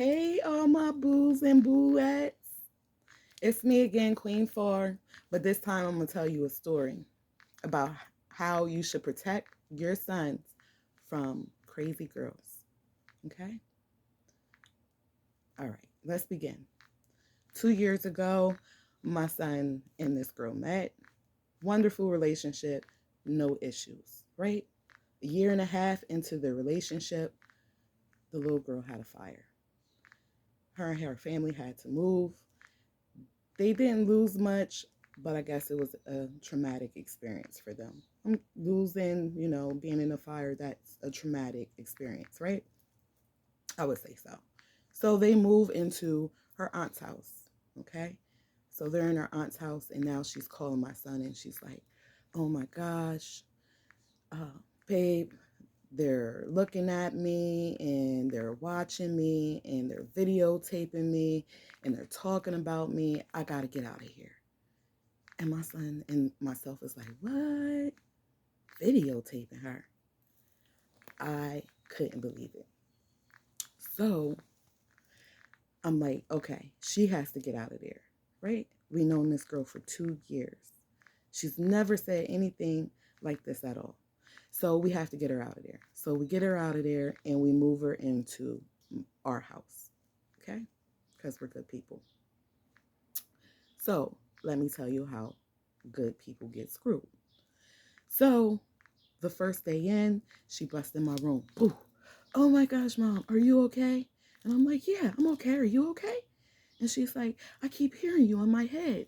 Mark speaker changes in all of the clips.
Speaker 1: Hey, all my boos and booettes. It's me again, Queen Far, but this time I'm going to tell you a story about how you should protect your sons from crazy girls. Okay? All right, let's begin. 2 years ago, my son and this girl met. Wonderful relationship, no issues, right? A year and a half into the relationship, the little girl had a fire. Her and her family had to move. They didn't lose much, but I guess it was a traumatic experience for them. Losing, being in a fire, that's a traumatic experience, right? I would say so. So they move into her aunt's house, okay? So they're in her aunt's house, and now she's calling my son, and she's like, oh my gosh, uh, babe, they're looking at me and they're watching me and they're videotaping me and they're talking about me. I got to get out of here. And my son and myself is like, what? Videotaping her. I couldn't believe it. So I'm like, okay, she has to get out of there, right? We known this girl for 2 years. She's never said anything like this at all. So we have to get her out of there. So we get her out of there and we move her into our house, okay? Because we're good people. So let me tell you how good people get screwed. So the first day in, she busts in my room. Ooh, oh my gosh, Mom, are you okay? And I'm like, yeah, I'm okay. Are you okay? And she's like, I keep hearing you in my head.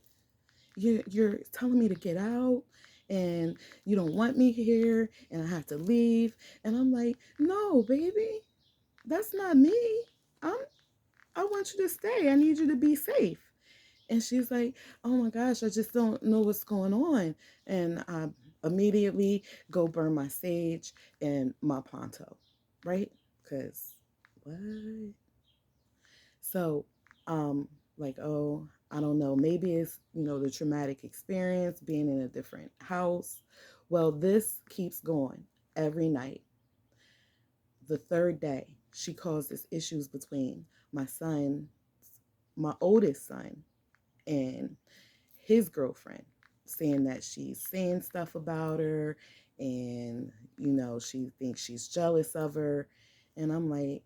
Speaker 1: You're telling me to get out and you don't want me here and I have to leave. And I'm like, no, baby, that's not me. I'm I want you to stay. I need you to be safe. And she's like, oh my gosh, I just don't know what's going on. And I immediately go burn my sage and my ponto, right? Because what? So, like, oh, I don't know. Maybe it's, the traumatic experience being in a different house. Well, this keeps going every night. The third day, she causes issues between my son, my oldest son, and his girlfriend, saying that she's saying stuff about her and, she thinks she's jealous of her. And I'm like,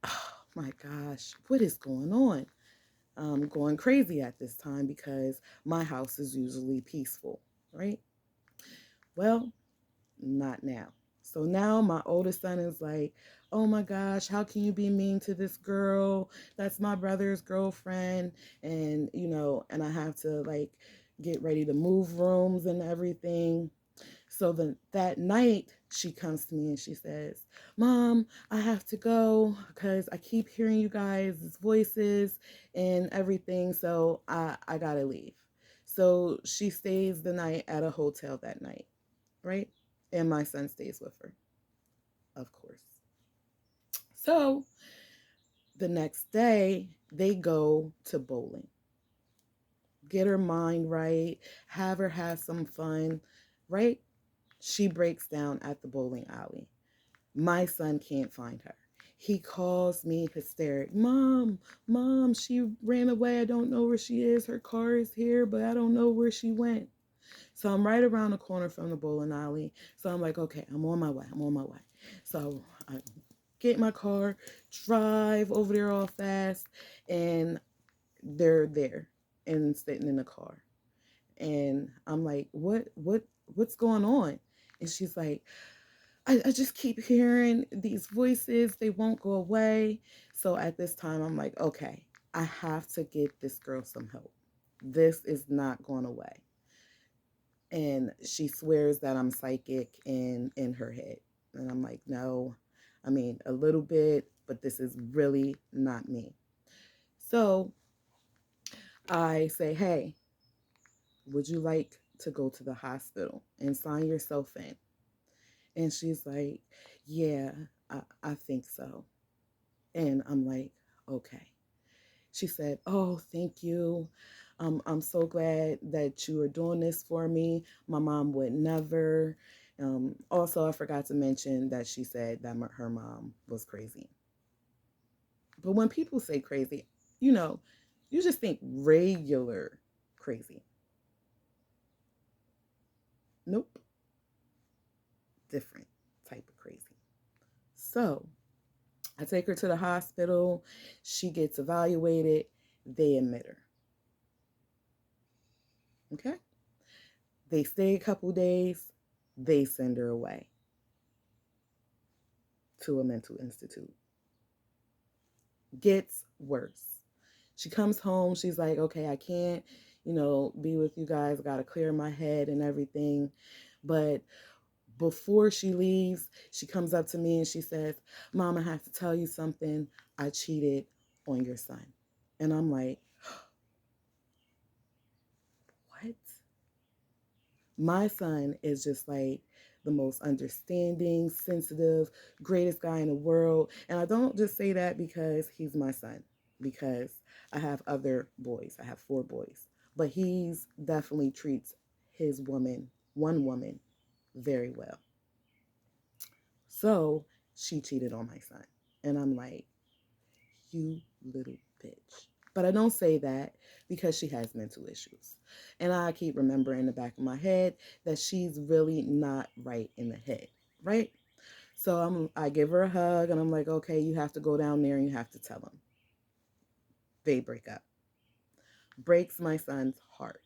Speaker 1: oh my gosh, what is going on? I'm going crazy at this time because my house is usually peaceful, right? Well, not now. So now my oldest son is like, oh my gosh, how can you be mean to this girl? That's my brother's girlfriend. And, and I have to like get ready to move rooms and everything. So that night she comes to me and she says, Mom, I have to go because I keep hearing you guys' voices and everything. So I gotta leave. So she stays the night at a hotel that night, right? And my son stays with her, of course. So the next day, they go to bowling. Get her mind right, have her have some fun, right? She breaks down at the bowling alley. My son can't find her. He calls me hysteric. Mom, she ran away. I don't know where she is. Her car is here, but I don't know where she went. So I'm right around the corner from the bowling alley. So I'm like, okay, I'm on my way. So I get in my car, drive over there all fast, and they're there and sitting in the car. And I'm like, what's going on? And she's like, I just keep hearing these voices. They won't go away. So at this time, I'm like, okay, I have to get this girl some help. This is not going away. And she swears that I'm psychic in her head. And I'm like, no, I mean, a little bit, but this is really not me. So I say, hey, would you like to go to the hospital and sign yourself in? And she's like, yeah, I think so. And I'm like, okay. She said, oh, thank you. I'm so glad that you are doing this for me. My mom would never. Also, I forgot to mention that she said that her mom was crazy. But when people say crazy, you know, you just think regular crazy. Nope, different type of crazy. So I take her to the hospital. She gets evaluated. They admit her. Okay. They stay a couple days. They send her away to a mental institute. Gets worse. She comes home. She's like, okay, I can't, be with you guys. I got to clear my head and everything. But before she leaves, she comes up to me and she says, Mom, I have to tell you something. I cheated on your son. And I'm like, what? My son is just like the most understanding, sensitive, greatest guy in the world. And I don't just say that because he's my son, because I have other boys. I have 4 boys. But he's definitely treats his one woman, very well. So she cheated on my son. And I'm like, you little bitch. But I don't say that because she has mental issues. And I keep remembering in the back of my head that she's really not right in the head, right? So I give her a hug and I'm like, okay, you have to go down there and you have to tell him. They break up. Breaks my son's heart.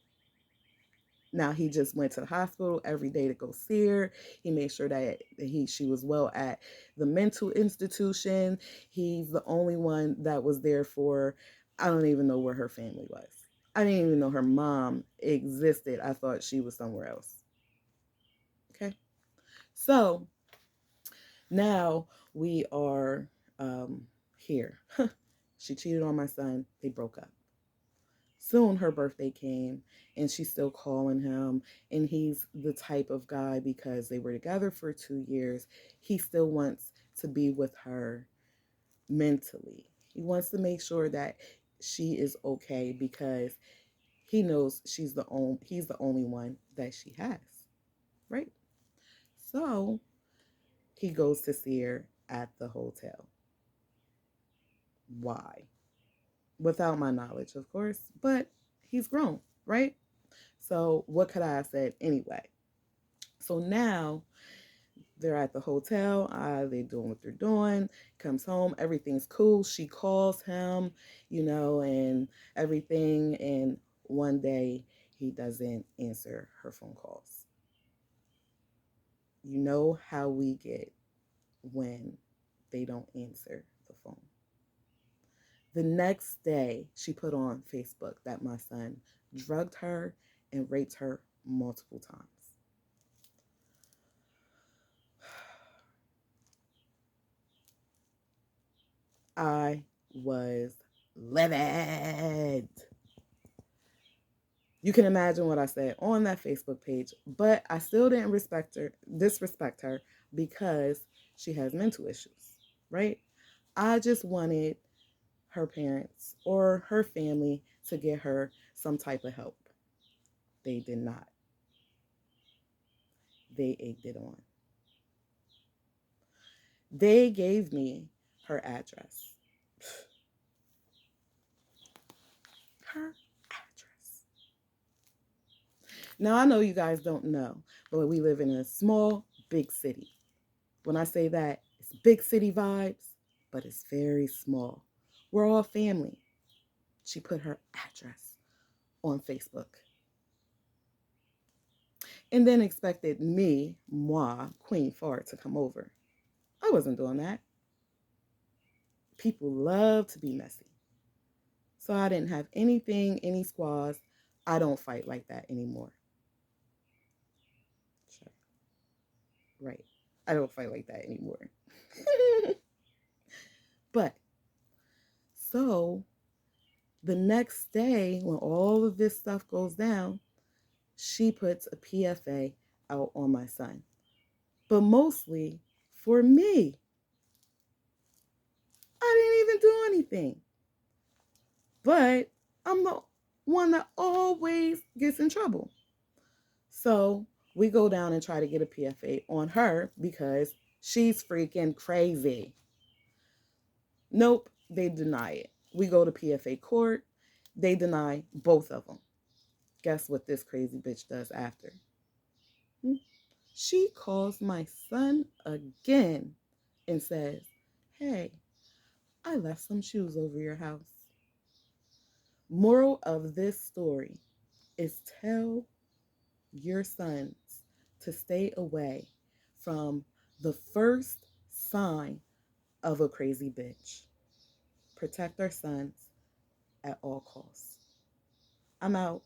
Speaker 1: Now he just went to the hospital every day to go see her. He made sure that she was well at the mental institution. He's the only one that was there for, I don't even know where her family was. I didn't even know her mom existed. I thought she was somewhere else. Okay. So now we are here. She cheated on my son. They broke up. Soon her birthday came and she's still calling him, and he's the type of guy, because they were together for 2 years, he still wants to be with her mentally. He wants to make sure that she is okay because he knows he's the only one that she has, right? So he goes to see her at the hotel. Why? Without my knowledge, of course, but he's grown, right? So what could I have said anyway? So now they're at the hotel. They're doing what they're doing. Comes home. Everything's cool. She calls him, and everything. And one day he doesn't answer her phone calls. You know how we get when they don't answer the phone. The next day, she put on Facebook that my son drugged her and raped her multiple times. I was livid. You can imagine what I said on that Facebook page, but I still didn't disrespect her because she has mental issues, right? I just wanted her parents or her family to get her some type of help. They did not. They egged it on. They gave me her address. Her address. Now, I know you guys don't know, but we live in a small, big city. When I say that, it's big city vibes, but it's very small. We're all family. She put her address on Facebook. And then expected moi, Queen Fart, to come over. I wasn't doing that. People love to be messy. So I didn't have any squaws. I don't fight like that anymore. Sure. Right. I don't fight like that anymore. But so the next day, when all of this stuff goes down, she puts a PFA out on my son. But mostly for me. I didn't even do anything. But I'm the one that always gets in trouble. So we go down and try to get a PFA on her because she's freaking crazy. Nope, They deny it. We go to PFA court. They deny both of them. Guess what this crazy bitch does after? She calls my son again and says, "Hey, I left some shoes over your house." Moral of this story is tell your sons to stay away from the first sign of a crazy bitch. Protect our sons at all costs. I'm out.